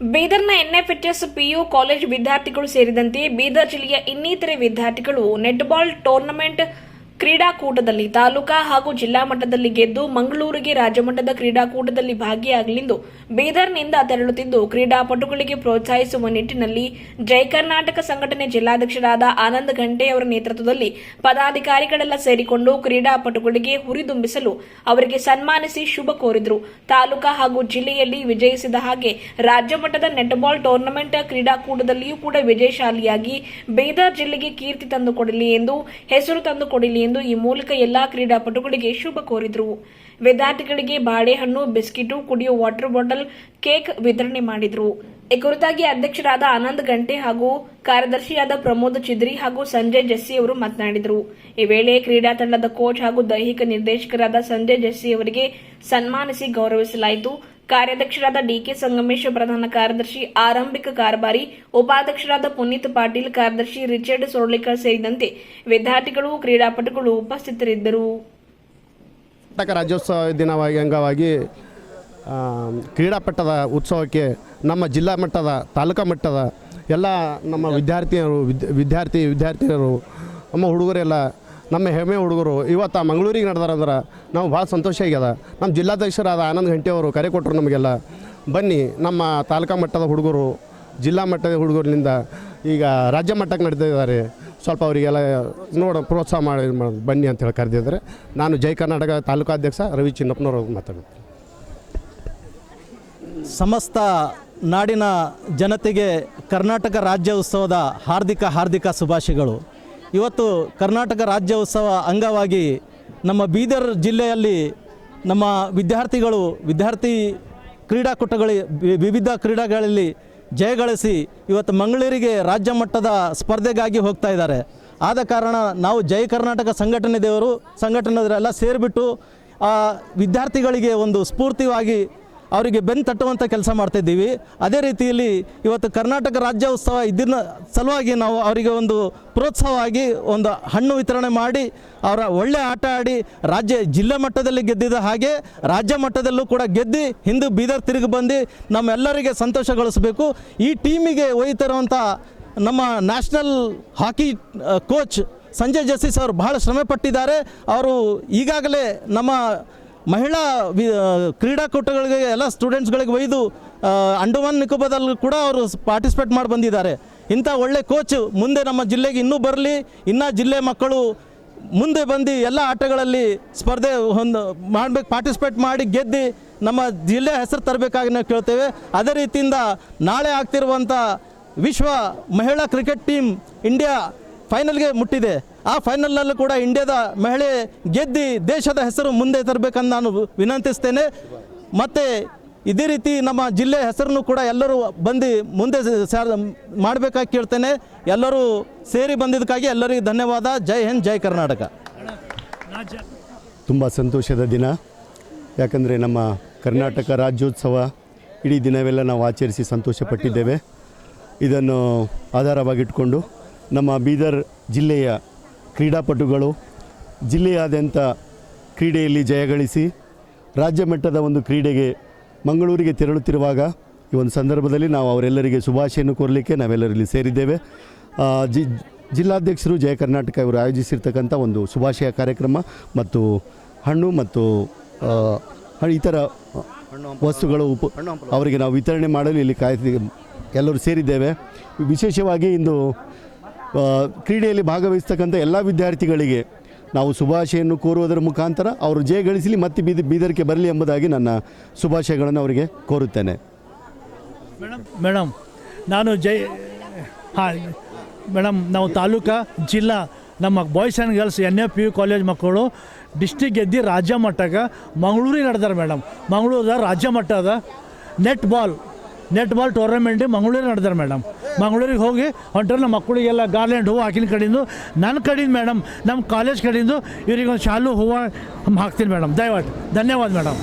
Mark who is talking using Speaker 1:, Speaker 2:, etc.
Speaker 1: ಬೀದರ್ನ NFHS PU college ವಿದ್ಯಾರ್ಥಿಗಳು ಸೇರಿದಂತೆ ಬೀದರ್ ಜಿಲ್ಲೆಯ ಇನ್ನಿತರೆ ವಿದ್ಯಾರ್ಥಿಗಳು ನೆಟ್ಬಾಲ್ ಟೂರ್ನಮೆಂಟ್ ಕ್ರೀಡಾಕೂಟದಲ್ಲಿ ತಾಲೂಕಾ ಹಾಗೂ ಜಿಲ್ಲಾ ಮಟ್ಟದಲ್ಲಿ ಗೆದ್ದು ಮಂಗಳೂರಿಗೆ ರಾಜ್ಯಮಟ್ಟದ ಕ್ರೀಡಾಕೂಟದಲ್ಲಿ ಭಾಗಿಯಾಗಲೆಂದು ಬೀದರ್ನಿಂದ ತೆರಳುತ್ತಿದ್ದು ಕ್ರೀಡಾಪಟುಗಳಿಗೆ ಪ್ರೋತ್ಸಾಹಿಸುವ ನಿಟ್ಟಿನಲ್ಲಿ ಜೈ ಕರ್ನಾಟಕ ಸಂಘಟನೆ ಜಿಲ್ಲಾಧ್ಯಕ್ಷರಾದ ಆನಂದ್ ಘಂಟೆ ಅವರ ನೇತೃತ್ವದಲ್ಲಿ ಪದಾಧಿಕಾರಿಗಳೆಲ್ಲ ಸೇರಿಕೊಂಡು ಕ್ರೀಡಾಪಟುಗಳಿಗೆ ಹುರಿದುಂಬಿಸಲು ಅವರಿಗೆ ಸನ್ಮಾನಿಸಿ ಶುಭ ಕೋರಿದರು. ತಾಲೂಕಾ ಹಾಗೂ ಜಿಲ್ಲೆಯಲ್ಲಿ ವಿಜಯಿಸಿದ ಹಾಗೆ ರಾಜ್ಯಮಟ್ಟದ ನೆಟ್ಬಾಲ್ ಟೂರ್ನಮೆಂಟ್ ಕ್ರೀಡಾಕೂಟದಲ್ಲಿಯೂ ಕೂಡ ವಿಜಯಶಾಲಿಯಾಗಿ ಬೀದರ್ ಜಿಲ್ಲೆಗೆ ಕೀರ್ತಿ ತಂದುಕೊಡಲಿ ಎಂದು ಹೆಸರು ತಂದುಕೊಡಲಿ ಎಂದು ಈ ಮೂಲಕ ಎಲ್ಲಾ ಕ್ರೀಡಾಪಟುಗಳಿಗೆ ಶುಭ ಕೋರಿದರು. ವಿದ್ಯಾರ್ಥಿಗಳಿಗೆ ಬಾಳೆಹಣ್ಣು, ಬಿಸ್ಕಿಟು, ಕುಡಿಯುವ ವಾಟರ್ ಬಾಟಲ್, ಕೇಕ್ ವಿತರಣೆ ಮಾಡಿದರು. ಈ ಕುರಿತಾಗಿ ಅಧ್ಯಕ್ಷರಾದ ಆನಂದ್ ಗಂಟೆ ಹಾಗೂ ಕಾರ್ಯದರ್ಶಿಯಾದ ಪ್ರಮೋದ್ ಚಿದ್ರಿ ಹಾಗೂ ಸಂಜಯ್ ಜಸ್ಸಿ ಅವರು ಮಾತನಾಡಿದರು. ಈ ವೇಳೆ ಕ್ರೀಡಾ ತಂಡದ ಕೋಚ್ ಹಾಗೂ ದೈಹಿಕ ನಿರ್ದೇಶಕರಾದ ಸಂಜಯ್ ಜಸ್ಸಿ ಅವರಿಗೆ ಸನ್ಮಾನಿಸಿ ಗೌರವಿಸಲಾಯಿತು. ಕಾರ್ಯಾಧ್ಯಕ್ಷರಾದ ಡಿಕೆ ಸಂಗಮೇಶ್, ಪ್ರಧಾನ ಕಾರ್ಯದರ್ಶಿ ಆರಂಭಿಕ ಕಾರಬಾರಿ, ಉಪಾಧ್ಯಕ್ಷರಾದ ಪುನೀತ್ ಪಾಟೀಲ್, ಕಾರ್ಯದರ್ಶಿ ರಿಚರ್ಡ್ ಸೊರ್ಳಿಕರ್ ಸೇರಿದಂತೆ ವಿದ್ಯಾರ್ಥಿಗಳು, ಕ್ರೀಡಾಪಟುಗಳು ಉಪಸ್ಥಿತರಿದ್ದರು.
Speaker 2: ಕರ್ನಾಟಕ ರಾಜ್ಯೋತ್ಸವ ದಿನವಾಗಿ ಅಂಗವಾಗಿ ಕ್ರೀಡಾಪಟದ ಉತ್ಸವಕ್ಕೆ ನಮ್ಮ ಜಿಲ್ಲಾ ಮಟ್ಟದ, ತಾಲೂಕಾ ಮಟ್ಟದ ಎಲ್ಲ ನಮ್ಮ ವಿದ್ಯಾರ್ಥಿನಿಯರು ನಮ್ಮ ಹುಡುಗರೆಲ್ಲ, ನಮ್ಮ ಹೆಮ್ಮೆ ಹುಡುಗರು ಇವತ್ತು ಮಂಗಳೂರಿಗೆ ನಡೆದಾರಂದ್ರೆ ನಾವು ಭಾಳ ಸಂತೋಷ ಆಗ್ಯದ. ನಮ್ಮ ಜಿಲ್ಲಾಧ್ಯಕ್ಷರಾದ ಆನಂದ್ ಘಂಟೆ ಅವರು ಕರೆ ಕೊಟ್ಟರು ನಮಗೆಲ್ಲ, ಬನ್ನಿ ನಮ್ಮ ತಾಲೂಕಾ ಮಟ್ಟದ ಹುಡುಗರು ಜಿಲ್ಲಾ ಮಟ್ಟದ ಹುಡುಗರಿಂದ ಈಗ ರಾಜ್ಯ ಮಟ್ಟಕ್ಕೆ ನಡೆದಿದ್ದಾರೆ, ಸ್ವಲ್ಪ ಅವರಿಗೆಲ್ಲ ಪ್ರೋತ್ಸಾಹ ಮಾಡಿ ಬನ್ನಿ ಅಂತ ಹೇಳಿ ಕರೆದಿದ್ದಾರೆ. ನಾನು ಜೈ ಕರ್ನಾಟಕ ತಾಲೂಕಾಧ್ಯಕ್ಷ ರವಿ ಚಿನ್ನಪ್ಪನವರು ಮಾತಾಡ್ತೀನಿ.
Speaker 3: ಸಮಸ್ತ ನಾಡಿನ ಜನತೆಗೆ ಕರ್ನಾಟಕ ರಾಜ್ಯೋತ್ಸವದ ಹಾರ್ದಿಕ ಶುಭಾಶಯಗಳು. ಇವತ್ತು ಕರ್ನಾಟಕ ರಾಜ್ಯೋತ್ಸವ ಅಂಗವಾಗಿ ನಮ್ಮ ಬೀದರ್ ಜಿಲ್ಲೆಯಲ್ಲಿ ನಮ್ಮ ವಿದ್ಯಾರ್ಥಿ ಕ್ರೀಡಾಕೂಟಗಳು ವಿವಿಧ ಕ್ರೀಡೆಗಳಲ್ಲಿ ಜಯಗಳಿಸಿ ಇವತ್ತು ಮಂಗಳೂರಿಗೆ ರಾಜ್ಯ ಮಟ್ಟದ ಸ್ಪರ್ಧೆಗಾಗಿ ಹೋಗ್ತಾ ಇದ್ದಾರೆ. ಆದ ಕಾರಣ ನಾವು ಜೈ ಕರ್ನಾಟಕ ಸಂಘಟನೆಯವರೆಲ್ಲ ಸೇರಿಬಿಟ್ಟು ವಿದ್ಯಾರ್ಥಿಗಳಿಗೆ ಒಂದು ಸ್ಫೂರ್ತಿವಾಗಿ ಅವರಿಗೆ ಬೆನ್ನು ತಟ್ಟುವಂಥ ಕೆಲಸ ಮಾಡ್ತಾಯಿದ್ದೀವಿ. ಅದೇ ರೀತಿಯಲ್ಲಿ ಇವತ್ತು ಕರ್ನಾಟಕ ರಾಜ್ಯೋತ್ಸವ ಇದನ್ನ ಸಲುವಾಗಿ ನಾವು ಅವರಿಗೆ ಒಂದು ಪ್ರೋತ್ಸಾಹವಾಗಿ ಒಂದು ಹಣ್ಣು ವಿತರಣೆ ಮಾಡಿ ಅವರ ಒಳ್ಳೆ ಆಟ ಆಡಿ ಜಿಲ್ಲಾ ಮಟ್ಟದಲ್ಲಿ ಗೆದ್ದಿದ್ದ ಹಾಗೆ ರಾಜ್ಯ ಮಟ್ಟದಲ್ಲೂ ಕೂಡ ಗೆದ್ದು ಹಿಂದೆ ಬೀದರ್ ತಿರುಗಿ ಬಂದು ನಮ್ಮೆಲ್ಲರಿಗೆ ಸಂತೋಷಗೊಳಿಸಬೇಕು. ಈ ಟೀಮಿಗೆ ಒಯ್ತಿರುವಂಥ ನಮ್ಮ ನ್ಯಾಷನಲ್ ಹಾಕಿ ಕೋಚ್ ಸಂಜಯ್ ಜಸ್ಸಿ ಸರ್ ಬಹಳ ಶ್ರಮೆ ಪಟ್ಟಿದ್ದಾರೆ. ಅವರು ಈಗಾಗಲೇ ನಮ್ಮ ಮಹಿಳಾ ಕ್ರೀಡಾಕೂಟಗಳಿಗೆ ಎಲ್ಲ ಸ್ಟೂಡೆಂಟ್ಸ್ಗಳಿಗೆ ಒಯ್ದು ಅಂಡಮಾನ್ ನಿಕೋಬಾರ್ದಲ್ಲೂ ಕೂಡ ಅವರು ಪಾರ್ಟಿಸಿಪೇಟ್ ಮಾಡಿ ಬಂದಿದ್ದಾರೆ. ಇಂಥ ಒಳ್ಳೆ ಕೋಚ್ ಮುಂದೆ ನಮ್ಮ ಜಿಲ್ಲೆಗೆ ಇನ್ನೂ ಬರಲಿ, ಇನ್ನೂ ಜಿಲ್ಲೆ ಮಕ್ಕಳು ಮುಂದೆ ಬಂದು ಎಲ್ಲ ಆಟಗಳಲ್ಲಿ ಸ್ಪರ್ಧೆ ಪಾರ್ಟಿಸಿಪೇಟ್ ಮಾಡಿ ಗೆದ್ದು ನಮ್ಮ ಜಿಲ್ಲೆ ಹೆಸರು ತರಬೇಕಾಗಿ ನಾವು ಕೇಳ್ತೇವೆ. ಅದೇ ರೀತಿಯಿಂದ ನಾಳೆ ಆಗ್ತಿರುವಂಥ ವಿಶ್ವ ಮಹಿಳಾ ಕ್ರಿಕೆಟ್ ಟೀಮ್ ಇಂಡಿಯಾ ಫೈನಲ್ಗೆ ಮುಟ್ಟಿದೆ. ಆ ಫೈನಲ್ನಲ್ಲೂ ಕೂಡ ಇಂಡಿಯಾದ ಮಹಿಳೆ ಗೆದ್ದು ದೇಶದ ಹೆಸರು ಮುಂದೆ ತರಬೇಕಂತ ನಾನು ವಿನಂತಿಸ್ತೇನೆ. ಮತ್ತು ಇದೇ ರೀತಿ ನಮ್ಮ ಜಿಲ್ಲೆ ಹೆಸರನ್ನು ಕೂಡ ಎಲ್ಲರೂ ಬಂದು ಮುಂದೆ ಮಾಡಬೇಕಾಗಿ ಕೇಳ್ತೇನೆ. ಎಲ್ಲರೂ ಸೇರಿ ಬಂದಿದ್ದಕ್ಕಾಗಿ ಎಲ್ಲರಿಗೂ ಧನ್ಯವಾದ. ಜೈ ಹಿಂದ್, ಜೈ ಕರ್ನಾಟಕ.
Speaker 2: ತುಂಬ ಸಂತೋಷದ ದಿನ, ಯಾಕಂದರೆ ನಮ್ಮ ಕರ್ನಾಟಕ ರಾಜ್ಯೋತ್ಸವ ಇಡೀ ದಿನವೆಲ್ಲ ನಾವು ಆಚರಿಸಿ ಸಂತೋಷಪಟ್ಟಿದ್ದೇವೆ. ಇದನ್ನು ಆಧಾರವಾಗಿಟ್ಕೊಂಡು ನಮ್ಮ ಬೀದರ್ ಜಿಲ್ಲೆಯ ಕ್ರೀಡಾಪಟುಗಳು ಜಿಲ್ಲೆಯಾದ್ಯಂತ ಕ್ರೀಡೆಯಲ್ಲಿ ಜಯಗಳಿಸಿ ರಾಜ್ಯ ಮಟ್ಟದ ಒಂದು ಕ್ರೀಡೆಗೆ ಮಂಗಳೂರಿಗೆ ತೆರಳುತ್ತಿರುವಾಗ ಈ ಒಂದು ಸಂದರ್ಭದಲ್ಲಿ ನಾವು ಅವರೆಲ್ಲರಿಗೆ ಶುಭಾಶಯನ್ನು ಕೋರಲಿಕ್ಕೆ ನಾವೆಲ್ಲರಲ್ಲಿ ಸೇರಿದ್ದೇವೆ. ಜಿಲ್ಲಾಧ್ಯಕ್ಷರು ಜಯ ಕರ್ನಾಟಕ ಇವರು ಆಯೋಜಿಸಿರ್ತಕ್ಕಂಥ ಒಂದು ಶುಭಾಶಯ ಕಾರ್ಯಕ್ರಮ ಮತ್ತು ಹಣ್ಣು ಮತ್ತು ಇತರ ವಸ್ತುಗಳು ಅವರಿಗೆ ನಾವು ವಿತರಣೆ ಮಾಡಲು ಇಲ್ಲಿ ಎಲ್ಲರೂ ಸೇರಿದ್ದೇವೆ. ವಿಶೇಷವಾಗಿ ಇಂದು ಕ್ರೀಡೆಯಲ್ಲಿ ಭಾಗವಹಿಸ್ತಕ್ಕಂಥ ಎಲ್ಲ ವಿದ್ಯಾರ್ಥಿಗಳಿಗೆ ನಾವು ಶುಭಾಶಯನ್ನು ಕೋರುವುದರ ಮುಖಾಂತರ ಅವರು ಜಯಗಳಿಸಲಿ ಮತ್ತು ಬೀದರ್ಗೆ ಬರಲಿ ಎಂಬುದಾಗಿ ನನ್ನ ಶುಭಾಶಯಗಳನ್ನು ಅವರಿಗೆ ಕೋರುತ್ತೇನೆ.
Speaker 4: ಮೇಡಮ್ ನಾವು ತಾಲೂಕಾ ಜಿಲ್ಲಾ ನಮ್ಮ boys and girls NFPU college ಮಕ್ಕಳು ಡಿಸ್ಟಿಕ್ ಗೆದ್ದು ರಾಜ್ಯ ಮಟ್ಟಕ್ಕೆ ಮಂಗಳೂರಿಗೆ ನಡೆದಾರೆ ಮೇಡಮ್. ಮಂಗಳೂರದ ರಾಜ್ಯ ಮಟ್ಟದ ನೆಟ್ ಬಾಲ್ ಟೂರ್ನಮೆಂಟ್ ಮಂಗಳೂರಿಗೆ ನಡೆದಾರೆ ಮೇಡಮ್. ಮಂಗಳೂರಿಗೆ ಹೋಗಿ ಹೊಂಟ್ರೆ ನಮ್ಮ ಮಕ್ಕಳಿಗೆಲ್ಲ ಗಾರ್ಲೆಂಡ್ ಹೂವು ಹಾಕಿನ ಕಡೆಯಿಂದ ನನ್ನ ಕಡೆಯಿಂದ ಮೇಡಮ್, ನಮ್ಮ ಕಾಲೇಜ್ ಕಡೆಯಿಂದ ಇವರಿಗೆ ಒಂದು ಶಾಲು ಹೂವು ಹಾಕ್ತೀನಿ ಮೇಡಮ್. ದಯವಿಟ್ಟು ಧನ್ಯವಾದ ಮೇಡಮ್.